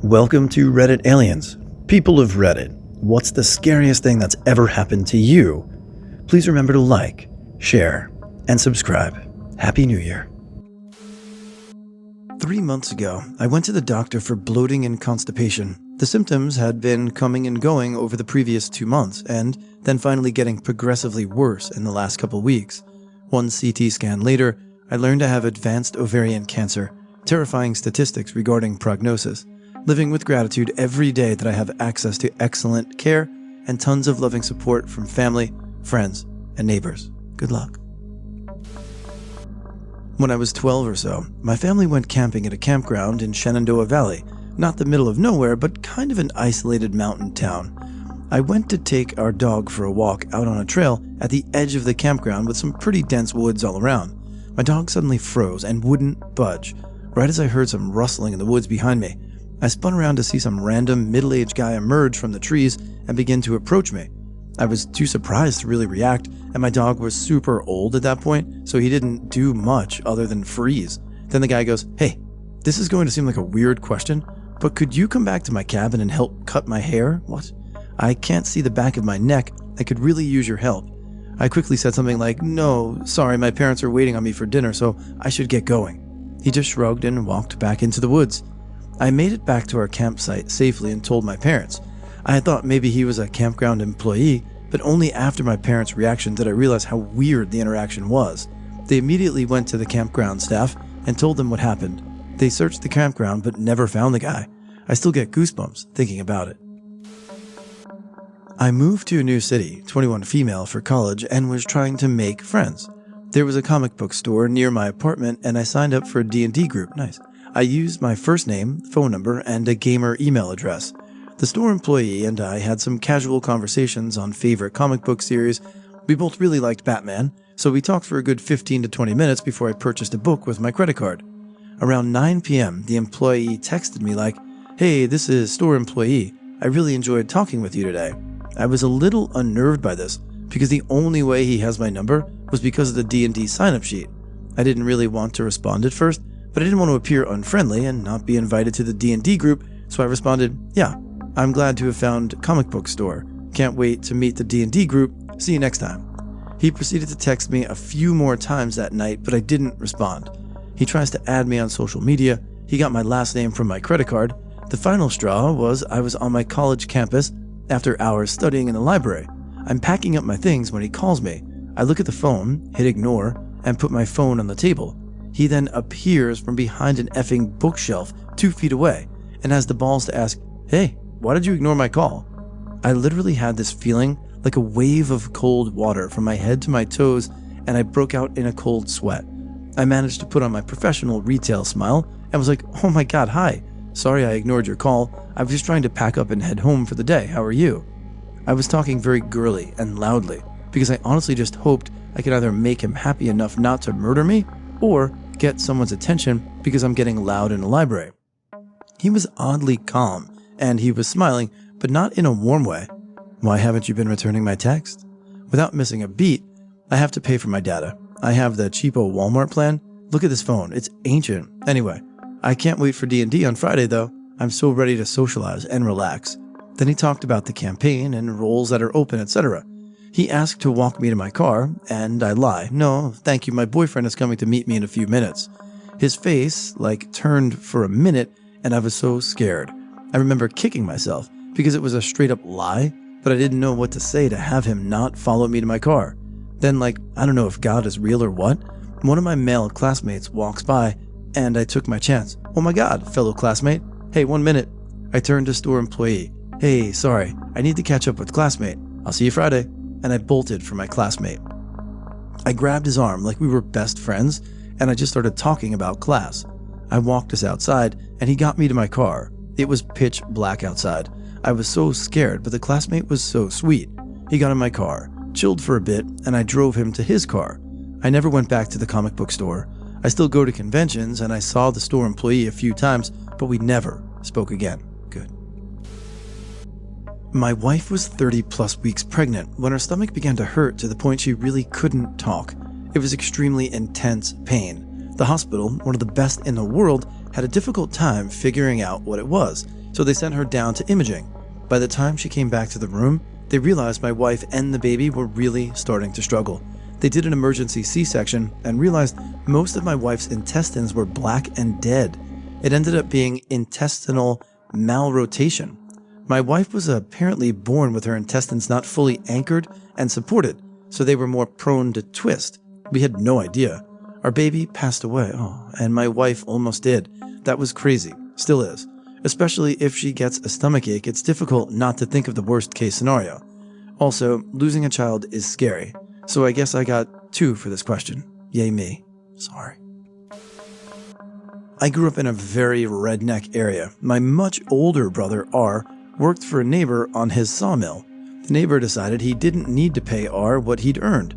Welcome to Reddit Aliens. People of Reddit, what's the scariest thing that's ever happened to you? Please remember to like, share, and subscribe. Happy New Year. 3 months ago, I went to the doctor for bloating and constipation. The symptoms had been coming and going over the previous 2 months, and then finally getting progressively worse in the last couple weeks. One CT scan later, I learned I have advanced ovarian cancer, terrifying statistics regarding prognosis. Living with gratitude every day that I have access to excellent care and tons of loving support from family, friends, and neighbors. Good luck. When I was 12 or so, my family went camping at a campground in Shenandoah Valley, not the middle of nowhere, but kind of an isolated mountain town. I went to take our dog for a walk out on a trail at the edge of the campground with some pretty dense woods all around. My dog suddenly froze and wouldn't budge, right as I heard some rustling in the woods behind me. I spun around to see some random middle-aged guy emerge from the trees and begin to approach me. I was too surprised to really react, and my dog was super old at that point, so he didn't do much other than freeze. Then the guy goes, "Hey, this is going to seem like a weird question, but could you come back to my cabin and help cut my hair?" "What? I can't see the back of my neck. I could really use your help." I quickly said something like, "No, sorry, my parents are waiting on me for dinner, so I should get going." He just shrugged and walked back into the woods. I made it back to our campsite safely and told my parents. I had thought maybe he was a campground employee, but only after my parents' reaction did I realize how weird the interaction was. They immediately went to the campground staff and told them what happened. They searched the campground but never found the guy. I still get goosebumps thinking about it. I moved to a new city, 21 female, for college and was trying to make friends. There was a comic book store near my apartment and I signed up for a D&D group. Nice. I used my first name, phone number, and a gamer email address. The store employee and I had some casual conversations on favorite comic book series. We both really liked Batman, so we talked for a good 15 to 20 minutes before I purchased a book with my credit card. Around 9 p.m., the employee texted me like, "Hey, this is store employee. I really enjoyed talking with you today." I was a little unnerved by this, because the only way he has my number was because of the D&D sign-up sheet. I didn't really want to respond at first, but I didn't want to appear unfriendly and not be invited to the D&D group, so I responded, "Yeah, I'm glad to have found comic book store. Can't wait to meet the D&D group. See you next time." He proceeded to text me a few more times that night, but I didn't respond. He tries to add me on social media. He got my last name from my credit card. The final straw was I was on my college campus after hours studying in the library. I'm packing up my things when he calls me. I look at the phone, hit ignore, and put my phone on the table. He then appears from behind an effing bookshelf 2 feet away and has the balls to ask, "Hey, why did you ignore my call?" I literally had this feeling like a wave of cold water from my head to my toes, and I broke out in a cold sweat. I managed to put on my professional retail smile and was like, "Oh my god, hi. Sorry I ignored your call. I was just trying to pack up and head home for the day. How are you?" I was talking very girly and loudly because I honestly just hoped I could either make him happy enough not to murder me or get someone's attention because I'm getting loud in a library. He was oddly calm and he was smiling, but not in a warm way. "Why haven't you been returning my text?" Without missing a beat, "I have to pay for my data. I have the cheapo Walmart plan. Look at this phone. It's ancient. Anyway, I can't wait for D&D on Friday though. I'm so ready to socialize and relax." Then he talked about the campaign and roles that are open, etc. He asked to walk me to my car, and I lie. "No, thank you, my boyfriend is coming to meet me in a few minutes." His face, turned for a minute, and I was so scared. I remember kicking myself, because it was a straight up lie, but I didn't know what to say to have him not follow me to my car. Then, I don't know if God is real or what, one of my male classmates walks by, and I took my chance. "Oh my god, fellow classmate. Hey, 1 minute." I turned to store employee. "Hey, sorry, I need to catch up with classmate. I'll see you Friday." And I bolted for my classmate. I grabbed his arm like we were best friends, and I just started talking about class. I walked us outside, and he got me to my car. It was pitch black outside. I was so scared, but the classmate was so sweet. He got in my car, chilled for a bit, and I drove him to his car. I never went back to the comic book store. I still go to conventions, and I saw the store employee a few times, but we never spoke again. Good. My wife was 30 plus weeks pregnant when her stomach began to hurt to the point she really couldn't talk. It was extremely intense pain. The hospital, one of the best in the world, had a difficult time figuring out what it was. so they sent her down to imaging. By the time she came back to the room, they realized my wife and the baby were really starting to struggle. They did an emergency C-section and realized most of my wife's intestines were black and dead. It ended up being intestinal malrotation. My wife was apparently born with her intestines not fully anchored and supported, so they were more prone to twist. We had no idea. Our baby passed away, and my wife almost did. That was crazy. Still is. Especially if she gets a stomachache, it's difficult not to think of the worst case scenario. Also, losing a child is scary. So I guess I got 2 for this question. Yay me. Sorry. I grew up in a very redneck area. My much older brother, R, worked for a neighbor on his sawmill. The neighbor decided he didn't need to pay R what he'd earned.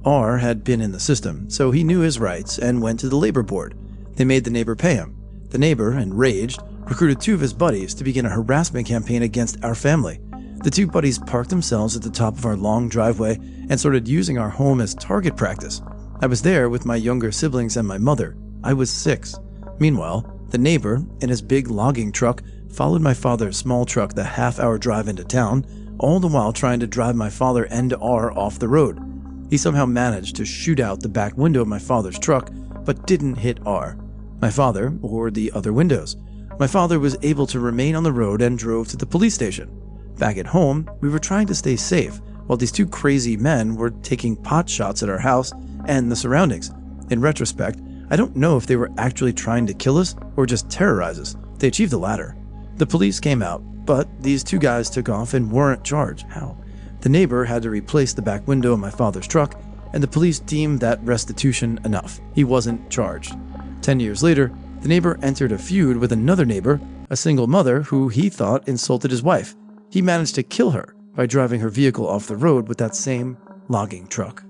R had been in the system, so he knew his rights and went to the labor board. They made the neighbor pay him. The neighbor, enraged, recruited 2 of his buddies to begin a harassment campaign against our family. The 2 buddies parked themselves at the top of our long driveway and started using our home as target practice. I was there with my younger siblings and my mother. I was 6. Meanwhile, the neighbor, in his big logging truck, followed my father's small truck the half-hour drive into town, all the while trying to drive my father and R off the road. He somehow managed to shoot out the back window of my father's truck, but didn't hit R, my father, or the other windows. My father was able to remain on the road and drove to the police station. Back at home, we were trying to stay safe, while these 2 crazy men were taking pot shots at our house and the surroundings. In retrospect, I don't know if they were actually trying to kill us or just terrorize us. They achieved the latter. The police came out, but these 2 guys took off and weren't charged. How? The neighbor had to replace the back window of my father's truck, and the police deemed that restitution enough. He wasn't charged. 10 years later, the neighbor entered a feud with another neighbor, a single mother who he thought insulted his wife. He managed to kill her by driving her vehicle off the road with that same logging truck.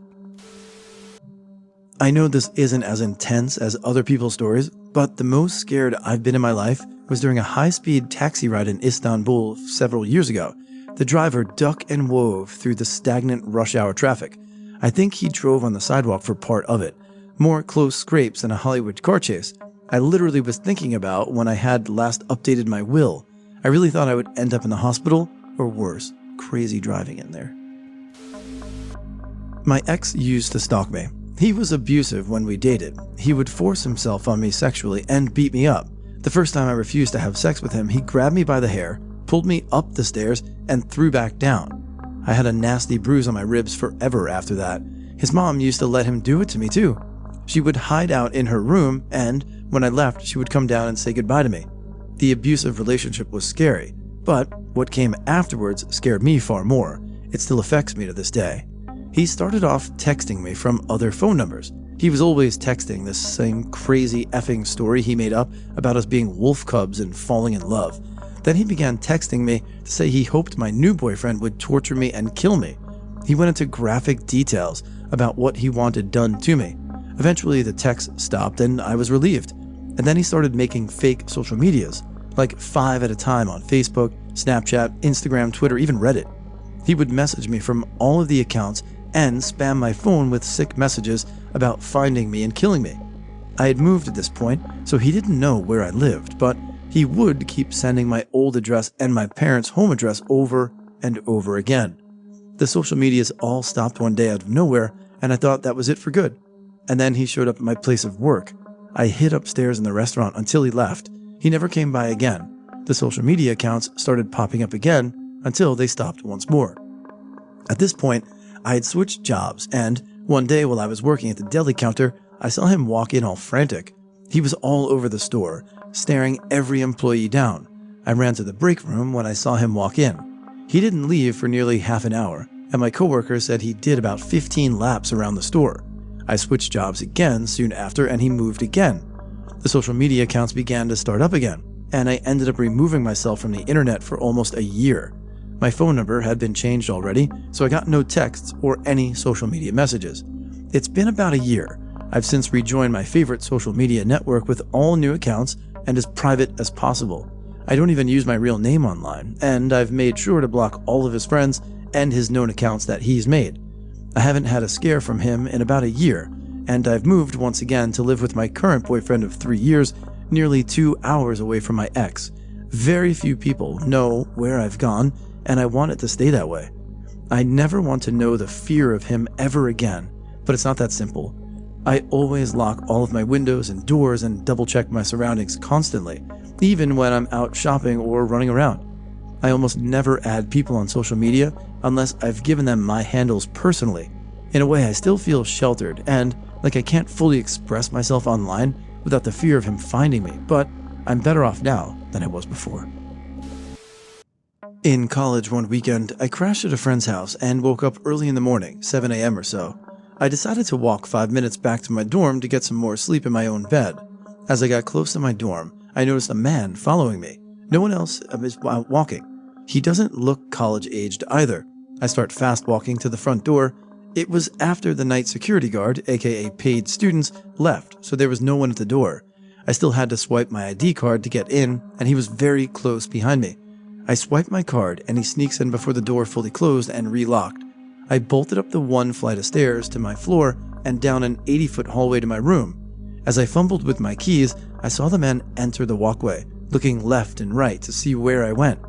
I know this isn't as intense as other people's stories, but the most scared I've been in my life was during a high-speed taxi ride in Istanbul several years ago. The driver ducked and wove through the stagnant rush-hour traffic. I think he drove on the sidewalk for part of it. More close scrapes than a Hollywood car chase. I literally was thinking about when I had last updated my will. I really thought I would end up in the hospital, or worse, crazy driving in there. My ex used to stalk me. He was abusive when we dated. He would force himself on me sexually and beat me up. The first time I refused to have sex with him, he grabbed me by the hair, pulled me up the stairs, and threw back down. I had a nasty bruise on my ribs forever after that. His mom used to let him do it to me too. She would hide out in her room, and when I left, she would come down and say goodbye to me. The abusive relationship was scary, but what came afterwards scared me far more. It still affects me to this day. He started off texting me from other phone numbers. He was always texting this same crazy effing story he made up about us being wolf cubs and falling in love. Then he began texting me to say he hoped my new boyfriend would torture me and kill me. He went into graphic details about what he wanted done to me. Eventually the text stopped and I was relieved. And then he started making fake social medias, like 5 at a time on Facebook, Snapchat, Instagram, Twitter, even Reddit. He would message me from all of the accounts and spam my phone with sick messages about finding me and killing me. I had moved at this point, so he didn't know where I lived, but he would keep sending my old address and my parents' home address over and over again. The social medias all stopped one day out of nowhere, and I thought that was it for good. And then he showed up at my place of work. I hid upstairs in the restaurant until he left. He never came by again. The social media accounts started popping up again until they stopped once more. At this point, I had switched jobs, and one day while I was working at the deli counter, I saw him walk in all frantic. He was all over the store, staring every employee down. I ran to the break room when I saw him walk in. He didn't leave for nearly half an hour, and my coworker said he did about 15 laps around the store. I switched jobs again soon after, and he moved again. The social media accounts began to start up again, and I ended up removing myself from the internet for almost a year. My phone number had been changed already, so I got no texts or any social media messages. It's been about a year. I've since rejoined my favorite social media network with all new accounts and as private as possible. I don't even use my real name online, and I've made sure to block all of his friends and his known accounts that he's made. I haven't had a scare from him in about a year, and I've moved once again to live with my current boyfriend of 3 years, nearly 2 hours away from my ex. Very few people know where I've gone, and I want it to stay that way. I never want to know the fear of him ever again, but it's not that simple. I always lock all of my windows and doors and double-check my surroundings constantly, even when I'm out shopping or running around. I almost never add people on social media unless I've given them my handles personally. In a way, I still feel sheltered and like I can't fully express myself online without the fear of him finding me, but I'm better off now than I was before. In college one weekend, I crashed at a friend's house and woke up early in the morning, 7 a.m. or so. I decided to walk 5 minutes back to my dorm to get some more sleep in my own bed. As I got close to my dorm, I noticed a man following me. No one else is walking. He doesn't look college-aged either. I start fast walking to the front door. It was after the night security guard, aka paid students, left, so there was no one at the door. I still had to swipe my ID card to get in, and he was very close behind me. I swiped my card, and he sneaks in before the door fully closed and relocked. I bolted up the one flight of stairs to my floor and down an 80-foot hallway to my room. As I fumbled with my keys, I saw the man enter the walkway, looking left and right to see where I went.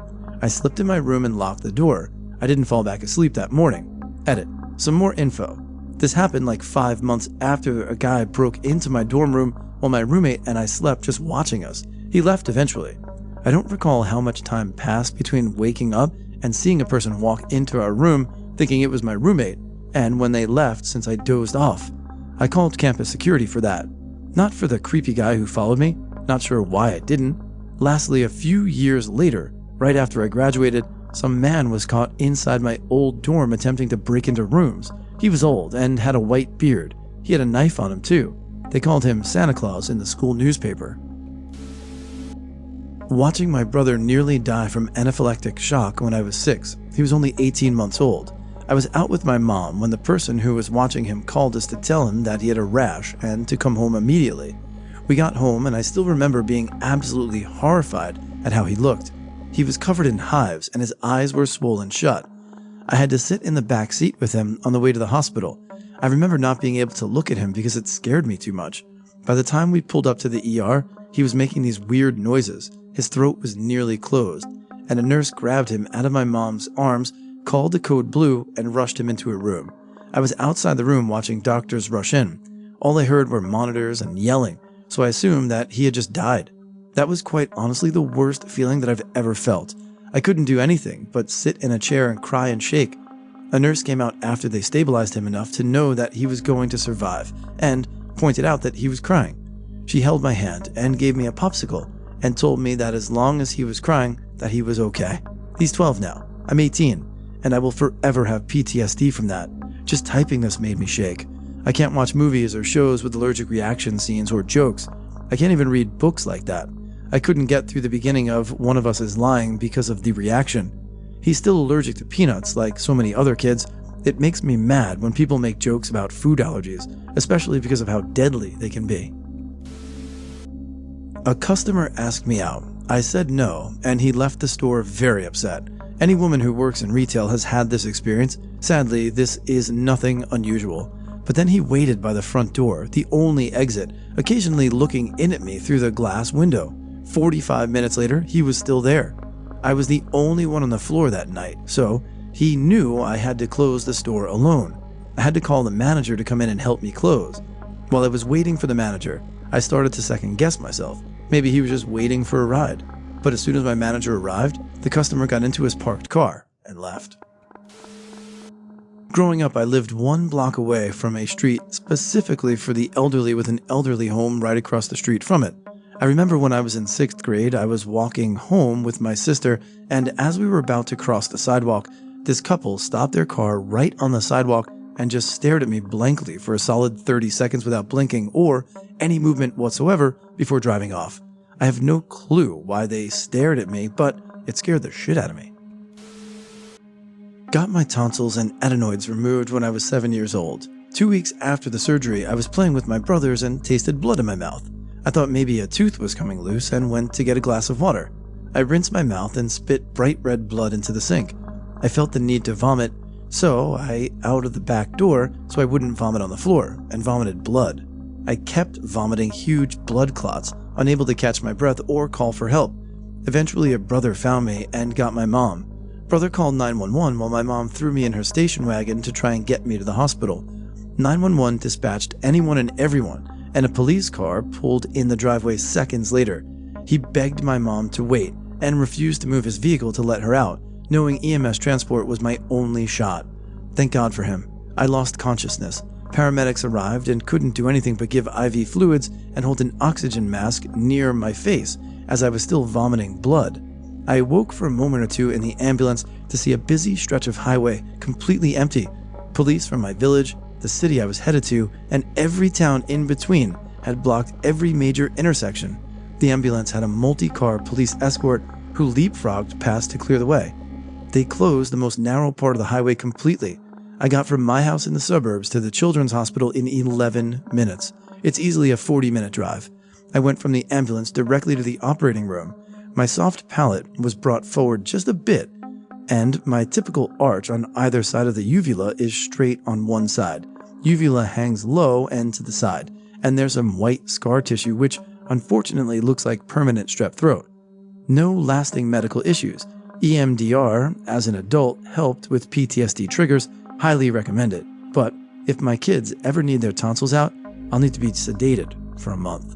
I slipped in my room and locked the door. I didn't fall back asleep that morning. Edit. Some more info. This happened like 5 months after a guy broke into my dorm room while my roommate and I slept just watching us. He left eventually. I don't recall how much time passed between waking up and seeing a person walk into our room thinking it was my roommate, and when they left since I dozed off. I called campus security for that. Not for the creepy guy who followed me, not sure why I didn't. Lastly, a few years later, right after I graduated, some man was caught inside my old dorm attempting to break into rooms. He was old and had a white beard. He had a knife on him too. They called him Santa Claus in the school newspaper. Watching my brother nearly die from anaphylactic shock when I was 6, he was only 18 months old. I was out with my mom when the person who was watching him called us to tell him that he had a rash and to come home immediately. We got home and I still remember being absolutely horrified at how he looked. He was covered in hives and his eyes were swollen shut. I had to sit in the back seat with him on the way to the hospital. I remember not being able to look at him because it scared me too much. By the time we pulled up to the ER, he was making these weird noises. His throat was nearly closed, and a nurse grabbed him out of my mom's arms, called the code blue, and rushed him into a room. I was outside the room watching doctors rush in. All I heard were monitors and yelling, so I assumed that he had just died. That was quite honestly the worst feeling that I've ever felt. I couldn't do anything but sit in a chair and cry and shake. A nurse came out after they stabilized him enough to know that he was going to survive, and pointed out that he was crying. She held my hand and gave me a popsicle, and told me that as long as he was crying, that he was okay. He's 12 now. I'm 18, and I will forever have PTSD from that. Just typing this made me shake. I can't watch movies or shows with allergic reaction scenes or jokes. I can't even read books like that. I couldn't get through the beginning of One of Us is Lying because of the reaction. He's still allergic to peanuts like so many other kids. It makes me mad when people make jokes about food allergies, especially because of how deadly they can be. A customer asked me out. I said no, and he left the store very upset. Any woman who works in retail has had this experience. Sadly, this is nothing unusual. But then he waited by the front door, the only exit, occasionally looking in at me through the glass window. 45 minutes later, he was still there. I was the only one on the floor that night, so he knew I had to close the store alone. I had to call the manager to come in and help me close. While I was waiting for the manager, I started to second guess myself. Maybe he was just waiting for a ride. But as soon as my manager arrived, the customer got into his parked car and left. Growing up, I lived 1 block away from a street specifically for the elderly with an elderly home right across the street from it. I remember when I was in 6th grade, I was walking home with my sister, and as we were about to cross the sidewalk, this couple stopped their car right on the sidewalk and just stared at me blankly for a solid 30 seconds without blinking or any movement whatsoever before driving off. I have no clue why they stared at me, but it scared the shit out of me. Got my tonsils and adenoids removed when I was 7 years old. 2 weeks after the surgery, I was playing with my brothers and tasted blood in my mouth. I thought maybe a tooth was coming loose and went to get a glass of water. I rinsed my mouth and spit bright red blood into the sink. I felt the need to vomit, so I out of the back door so I wouldn't vomit on the floor, and vomited blood. I kept vomiting huge blood clots, unable to catch my breath or call for help. Eventually, a brother found me and got my mom. Brother called 911 while my mom threw me in her station wagon to try and get me to the hospital. 911 dispatched anyone and everyone, and a police car pulled in the driveway seconds later. He begged my mom to wait and refused to move his vehicle to let her out, knowing EMS transport was my only shot. Thank God for him. I lost consciousness. Paramedics arrived and couldn't do anything but give IV fluids and hold an oxygen mask near my face as I was still vomiting blood. I awoke for a moment or two in the ambulance to see a busy stretch of highway completely empty. Police from my village, the city I was headed to, and every town in between had blocked every major intersection. The ambulance had a multi-car police escort who leapfrogged past to clear the way. They closed the most narrow part of the highway completely. I got from my house in the suburbs to the children's hospital in 11 minutes. It's easily a 40-minute drive. I went from the ambulance directly to the operating room. My soft palate was brought forward just a bit, and my typical arch on either side of the uvula is straight on one side. Uvula hangs low and to the side, and there's some white scar tissue which unfortunately looks like permanent strep throat. No lasting medical issues. EMDR, as an adult, helped with PTSD triggers. Highly recommend it. But if my kids ever need their tonsils out, I'll need to be sedated for a month.